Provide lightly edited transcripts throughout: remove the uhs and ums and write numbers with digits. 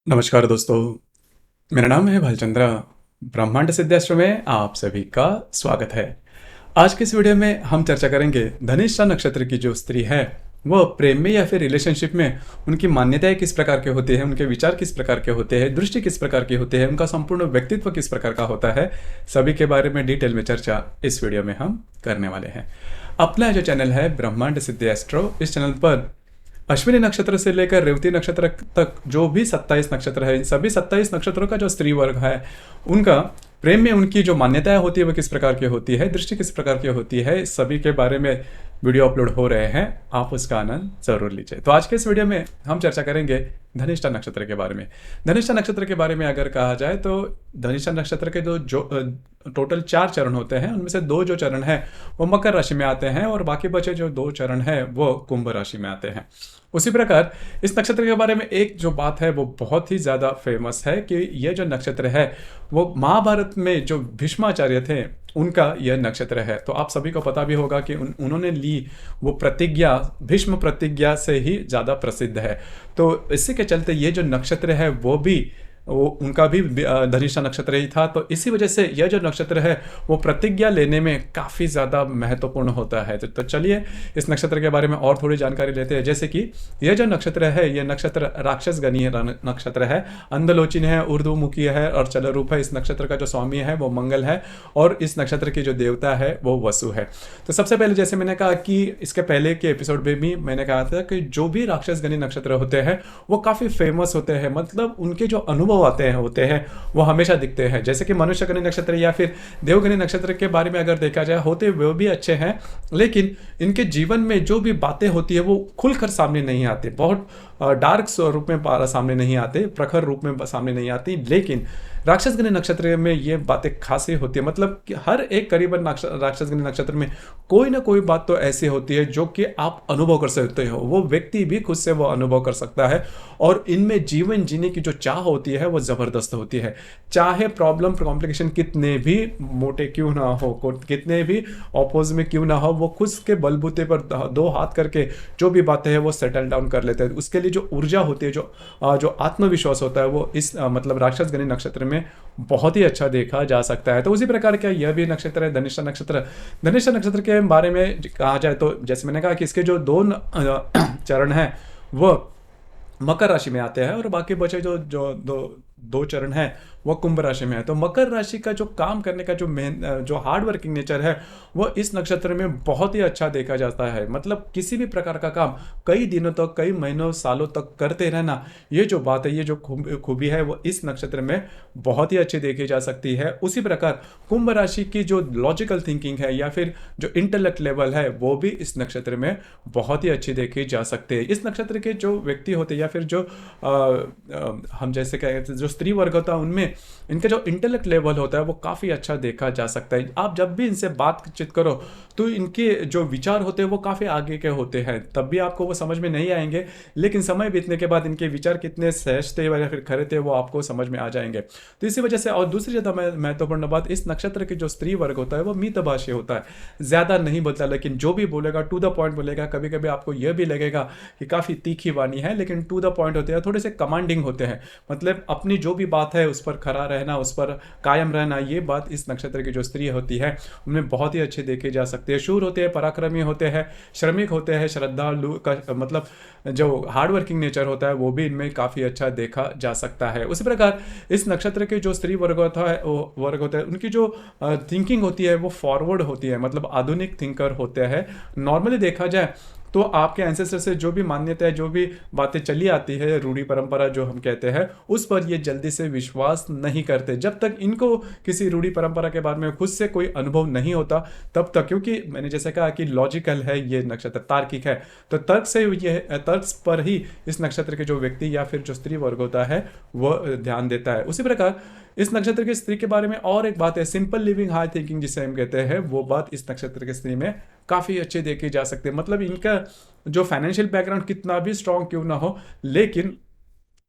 नमस्कार दोस्तों, मेरा नाम है भालचंद्रा। ब्रह्मांड सिद्धाश्रम में आप सभी का स्वागत है। आज के इस वीडियो में हम चर्चा करेंगे धनिष्ठा नक्षत्र की जो स्त्री है वह प्रेम में या फिर रिलेशनशिप में उनकी मान्यताएं किस प्रकार के होते हैं, उनके विचार किस प्रकार के होते हैं, दृष्टि किस प्रकार की होती है, उनका संपूर्ण व्यक्तित्व किस प्रकार का होता है, सभी के बारे में डिटेल में चर्चा इस वीडियो में हम करने वाले हैं। अपना जो चैनल है ब्रह्मांड सिद्धि एस्ट्रो, इस चैनल पर अश्विनी नक्षत्र से लेकर रेवती नक्षत्र तक जो भी 27 नक्षत्र है, इन सभी 27 नक्षत्रों का जो स्त्री वर्ग है उनका प्रेम में उनकी जो मान्यताएं होती है वो किस प्रकार की होती है, दृष्टि किस प्रकार की होती है, इस सभी के बारे में वीडियो अपलोड हो रहे हैं। आप उसका आनंद जरूर लीजिए। तो आज के इस वीडियो में हम चर्चा करेंगे धनिष्ठा नक्षत्र के बारे में। धनिष्ठा नक्षत्र के बारे में अगर कहा जाए तो धनिष्ठा नक्षत्र के जो टोटल 4 चरण होते हैं उनमें से 2 जो चरण है वो मकर राशि में आते हैं और बाकी बचे जो 2 चरण है वो कुंभ राशि में आते हैं। उसी प्रकार इस नक्षत्र के बारे में एक जो बात है वो बहुत ही ज़्यादा फेमस है कि यह जो नक्षत्र है वो महाभारत में जो भीष्माचार्य थे उनका यह नक्षत्र है। तो आप सभी को पता भी होगा कि उन्होंने ली वो प्रतिज्ञा भीष्म प्रतिज्ञा से ही ज़्यादा प्रसिद्ध है। तो इसी के चलते ये जो नक्षत्र है वो उनका भी धनिष्ठा नक्षत्र ही था। तो इसी वजह से यह जो नक्षत्र है वो प्रतिज्ञा लेने में काफ़ी ज़्यादा महत्वपूर्ण होता है। तो चलिए इस नक्षत्र के बारे में और थोड़ी जानकारी लेते हैं। जैसे कि यह जो नक्षत्र है यह नक्षत्र राक्षस गणीय नक्षत्र है, अंधलोचिन है, उर्दूमुखी है और चलरूप है। इस नक्षत्र का जो स्वामी है वो मंगल है और इस नक्षत्र की जो देवता है वो वसु है। तो सबसे पहले जैसे मैंने कहा कि इसके पहले के एपिसोड में भी मैंने कहा था कि जो भी राक्षस गणीय नक्षत्र होते हैं वो काफ़ी फेमस होते हैं, मतलब उनके जो अनुभव होते हैं वो हमेशा दिखते हैं। जैसे कि मनुष्यगणित नक्षत्र या फिर देवगणित नक्षत्र के बारे में अगर देखा जाए होते वो भी अच्छे हैं, लेकिन इनके जीवन में जो भी बातें होती है वो खुलकर सामने नहीं आती, बहुत डार्क रूप में सामने नहीं आते, प्रखर रूप में सामने नहीं आती। लेकिन राक्षसगणित नक्षत्र में ये बातें खासी होती है, मतलब कि हर एक करीबन राक्षसगणित नक्षत्र में कोई ना कोई बात तो ऐसी होती है जो कि आप अनुभव कर सकते हो, वो व्यक्ति भी खुद से वो अनुभव कर सकता है। और इनमें जीवन जीने की जो चाह होती है वो ज़बरदस्त होती है। चाहे प्रॉब्लम कॉम्प्लिकेशन कितने भी मोटे क्यों ना हो, कितने भी ऑपोज में क्यों ना हो, वो खुद के बलबूते पर 2 हाथ करके जो भी बातें हैं वो सेटल डाउन कर लेते हैं। उसके लिए जो ऊर्जा होती है, जो आत्मविश्वास होता है वो इस मतलब राक्षसगणित नक्षत्र में बहुत ही अच्छा देखा जा सकता है। तो उसी प्रकार का यह भी नक्षत्र है धनिष्ठा नक्षत्र। धनिष्ठा नक्षत्र के बारे में कहा जाए तो जैसे मैंने कहा कि इसके जो 2 चरण हैं वो मकर राशि में आते हैं और बाकी बचे जो जो दो चरण हैं वो कुंभ राशि में है। तो मकर राशि का जो काम करने का जो हार्ड वर्किंग नेचर है वो इस नक्षत्र में बहुत ही अच्छा देखा जाता है। मतलब किसी भी प्रकार का काम कई दिनों तक, कई महीनों, सालों तक करते रहना, ये जो बात है, ये जो खूबी है वो इस नक्षत्र में बहुत ही अच्छी देखी जा सकती है। उसी प्रकार कुंभ राशि की जो लॉजिकल थिंकिंग है या फिर जो इंटेलेक्ट लेवल है वो भी इस नक्षत्र में बहुत ही अच्छी देखी जा सकती है। इस नक्षत्र के जो व्यक्ति होते हैं या फिर जो हम जैसे कहते हैं जो स्त्री वर्ग होता है उनमें इनका जो इंटेलेक्ट लेवल होता है वो काफ़ी अच्छा देखा जा सकता है। आप जब भी इनसे बातचीत करो तो इनके जो विचार होते हैं वो काफ़ी आगे के होते हैं, तब भी आपको वो समझ में नहीं आएंगे, लेकिन समय बीतने के बाद इनके विचार कितने सहज थे या फिर खरे थे वो आपको समझ में आ जाएंगे। तो इसी वजह से, और दूसरी ज़्यादा महत्वपूर्ण बात, इस नक्षत्र की जो स्त्री वर्ग होता है वो मितभाषी होता है, ज़्यादा नहीं बोलता, लेकिन जो भी बोलेगा टू द पॉइंट बोलेगा। कभी कभी आपको यह भी लगेगा कि काफ़ी तीखी वाणी है, लेकिन टू द पॉइंट होते हैं, थोड़े से कमांडिंग होते हैं, मतलब अपनी जो भी बात है उस पर खड़ा रहना, उस पर कायम रहना, ये बात इस नक्षत्र की जो स्त्री होती है उनमें बहुत ही अच्छे देखे जा सकते हैं। शूर होते हैं, पराक्रमी होते हैं, श्रमिक होते हैं, श्रद्धालु का मतलब जो हार्ड वर्किंग नेचर होता है वो भी इनमें काफ़ी अच्छा देखा जा सकता है। उसी प्रकार इस नक्षत्र के जो स्त्री वर्ग होता है उनकी जो थिंकिंग होती है वो फॉरवर्ड होती है, मतलब आधुनिक थिंकर होते हैं। नॉर्मली देखा जाए तो आपके एंसेस्टर से जो भी मान्यता है, जो भी बातें चली आती है, रूढ़ी परंपरा जो हम कहते हैं, उस पर ये जल्दी से विश्वास नहीं करते जब तक इनको किसी रूढ़ी परंपरा के बारे में खुद से कोई अनुभव नहीं होता तब तक। क्योंकि मैंने जैसे कहा कि लॉजिकल है ये नक्षत्र, तार्किक है, तो तर्क पर ही इस नक्षत्र के जो व्यक्ति या फिर जो स्त्री वर्ग होता है वो ध्यान देता है। उसी प्रकार इस नक्षत्र की स्त्री के बारे में और एक बात है, सिंपल लिविंग हाई थिंकिंग जिसे हम कहते हैं, वो बात इस नक्षत्र की स्त्री में काफ़ी अच्छी देखी जा सकती है। मतलब इनका जो फाइनेंशियल बैकग्राउंड कितना भी स्ट्रांग क्यों ना हो, लेकिन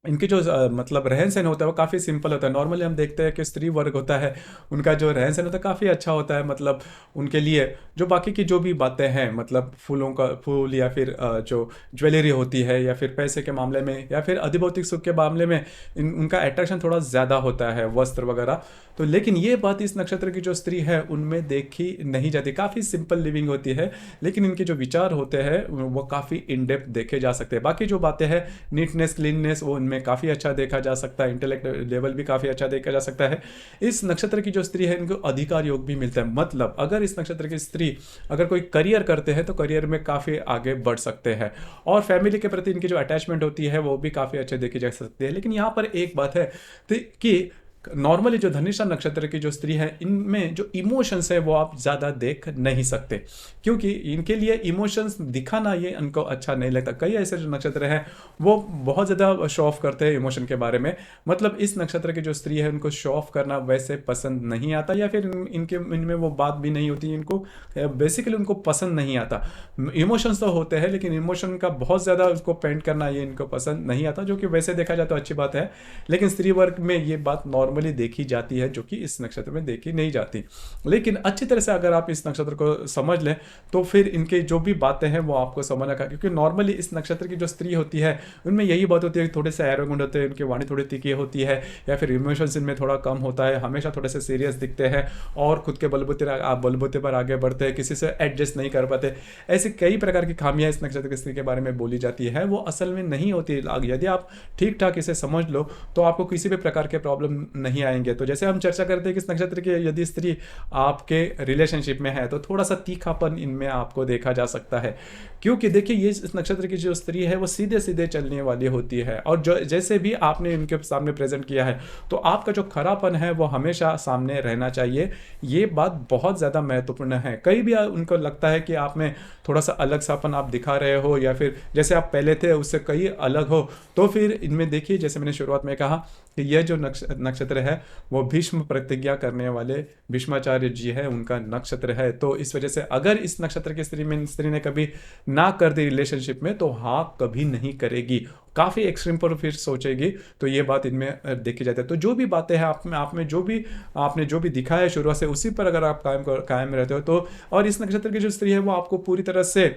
इनकी जो मतलब रहन सहन होता है वो काफ़ी सिंपल होता है। नॉर्मली हम देखते हैं कि स्त्री वर्ग होता है, उनका जो रहन सहन होता है काफ़ी अच्छा होता है। मतलब उनके लिए जो बाकी की जो भी बातें हैं, मतलब फूलों का फूल या फिर जो ज्वेलरी होती है या फिर पैसे के मामले में या फिर अधिभौतिक सुख के मामले में उनका अट्रैक्शन थोड़ा ज़्यादा होता है, वस्त्र वगैरह। तो लेकिन ये बात इस नक्षत्र की जो स्त्री है उनमें देखी नहीं जाती, काफ़ी सिंपल लिविंग होती है। लेकिन इनके जो विचार होते हैं वो काफ़ी इन डेप्थ देखे जा सकते हैं। बाकी जो बातें हैं, नीटनेस क्लीननेस, वो उनमें काफ़ी अच्छा देखा जा सकता है। इंटेलेक्ट लेवल भी काफ़ी अच्छा देखा जा सकता है। इस नक्षत्र की जो स्त्री है इनको अधिकार योग भी मिलता है। मतलब अगर इस नक्षत्र की स्त्री अगर कोई करियर करते हैं तो करियर में काफ़ी आगे बढ़ सकते हैं, और फैमिली के प्रति इनकी जो अटैचमेंट होती है वो भी काफ़ी अच्छे देखी जा सकती है। लेकिन यहाँ पर एक बात है कि नॉर्मली जो धनिष्ठा नक्षत्र की जो स्त्री है इनमें जो इमोशंस है वो आप ज़्यादा देख नहीं सकते, क्योंकि इनके लिए इमोशंस दिखाना ये इनको अच्छा नहीं लगता। कई ऐसे जो नक्षत्र हैं वो बहुत ज़्यादा शो ऑफ करते हैं इमोशन के बारे में। मतलब इस नक्षत्र की जो स्त्री है उनको शो ऑफ करना वैसे पसंद नहीं आता, या फिर इनके इनमें वो बात भी नहीं होती, इनको बेसिकली उनको पसंद नहीं आता। इमोशंस तो होते हैं लेकिन इमोशन का बहुत ज़्यादा उसको पेंट करना ये इनको पसंद नहीं आता, जो कि वैसे देखा जाए तो अच्छी बात है। लेकिन स्त्री वर्ग में ये बात नॉर्मली देखी जाती है, जो कि इस नक्षत्र में देखी नहीं जाती। लेकिन अच्छी तरह से अगर आप इस नक्षत्र को समझ लें तो फिर इनके जो भी बातें हैं वो आपको समझ आएगा, क्योंकि नॉर्मली इस नक्षत्र की जो स्त्री होती है उनमें यही बात होती है कि थोड़े से एरोगेंट होते हैं, उनकी वाणी थोड़ी तीखी होती है, या फिर इमोशंस इनमें थोड़ा कम होता है, हमेशा थोड़े से सीरियस दिखते हैं और खुद के बलबूते पर आगे बढ़ते हैं, किसी से एडजस्ट नहीं कर पाते। ऐसी कई प्रकार की खामियां इस नक्षत्र की स्त्री के बारे में बोली जाती है, वो असल में नहीं होती। यदि आप ठीक ठाक इसे समझ लो तो आपको किसी भी प्रकार के प्रॉब्लम नहीं आएंगे। तो जैसे हम चर्चा करते हैं कि इस नक्षत्र की यदि स्त्री आपके रिलेशनशिप में है तो थोड़ा सा तीखापन इनमें आपको देखा जा सकता है, क्योंकि देखिए ये इस नक्षत्र की जो स्त्री है वो सीधे सीधे चलने वाली होती है, और जो जैसे भी आपने इनके सामने प्रेजेंट किया है तो आपका जो खरापन है वो हमेशा सामने रहना चाहिए। ये बात बहुत ज़्यादा महत्वपूर्ण है। कई भी उनको लगता है कि आप में थोड़ा सा अलग सापन आप दिखा रहे हो, या फिर जैसे आप पहले थे उससे कई अलग हो, तो फिर इनमें देखिए जैसे मैंने शुरुआत में कहा कि यह जो नक्षत्र है वो भीष्म प्रतिज्ञा करने वाले भीष्माचार्य जी है, उनका नक्षत्र है। तो इस वजह से अगर इस नक्षत्र की स्त्री ने कभी ना कर दी रिलेशनशिप में तो हाँ कभी नहीं करेगी, काफ़ी एक्सट्रीम पर फिर सोचेगी। तो ये बात इनमें देखी जाती है। तो जो भी बातें हैं आप में जो भी आपने जो भी दिखा है शुरुआत से उसी पर अगर आप कायम रहते हो तो, और इस नक्षत्र की जो स्त्री है वो आपको पूरी तरह से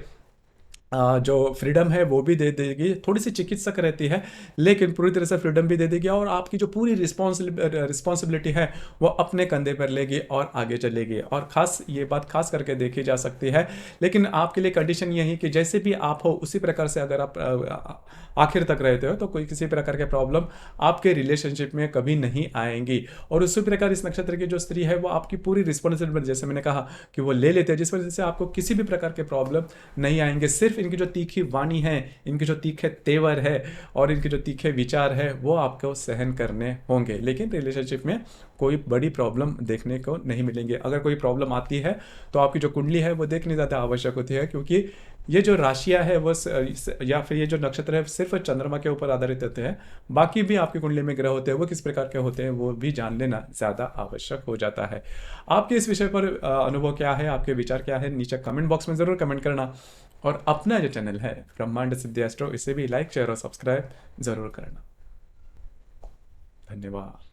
जो फ्रीडम है वो भी दे देगी। थोड़ी सी चिकित्सक रहती है लेकिन पूरी तरह से फ्रीडम भी दे देगी, और आपकी जो पूरी रिस्पॉन्सिबिलिटी है वो अपने कंधे पर लेगी और आगे चलेगी। और खास ये बात खास करके देखी जा सकती है। लेकिन आपके लिए कंडीशन यही कि जैसे भी आप हो उसी प्रकार से अगर आप आखिर तक रहते हो तो कोई किसी प्रकार के प्रॉब्लम आपके रिलेशनशिप में कभी नहीं आएंगी। और उसी प्रकार इस नक्षत्र की जो स्त्री है वो आपकी पूरी रिस्पॉन्सिबिलिटी, जैसे मैंने कहा कि वो ले लेते हैं, जिस वजह से आपको किसी भी प्रकार के प्रॉब्लम नहीं आएंगे। सिर्फ इनकी जो तीखी वाणी है, इनके जो तीखे तेवर है और इनके जो तीखे विचार है वो आपको सहन करने होंगे, लेकिन रिलेशनशिप में कोई बड़ी प्रॉब्लम देखने को नहीं मिलेंगे। अगर कोई प्रॉब्लम आती है तो आपकी जो कुंडली है वो देखनी ज़्यादा आवश्यक होती है, क्योंकि ये जो राशियां है वो या फिर ये जो नक्षत्र है सिर्फ चंद्रमा के ऊपर आधारित होते हैं। बाकी भी आपकी कुंडली में ग्रह होते हैं वो किस प्रकार के होते हैं वो भी जान लेना ज़्यादा आवश्यक हो जाता है। आपके इस विषय पर अनुभव क्या है, आपके विचार क्या है, नीचे कमेंट बॉक्स में ज़रूर कमेंट करना। और अपना जो चैनल है ब्रह्मांड सिद्धि एस्ट्रो, इसे भी लाइक शेयर और सब्सक्राइब ज़रूर करना। धन्यवाद।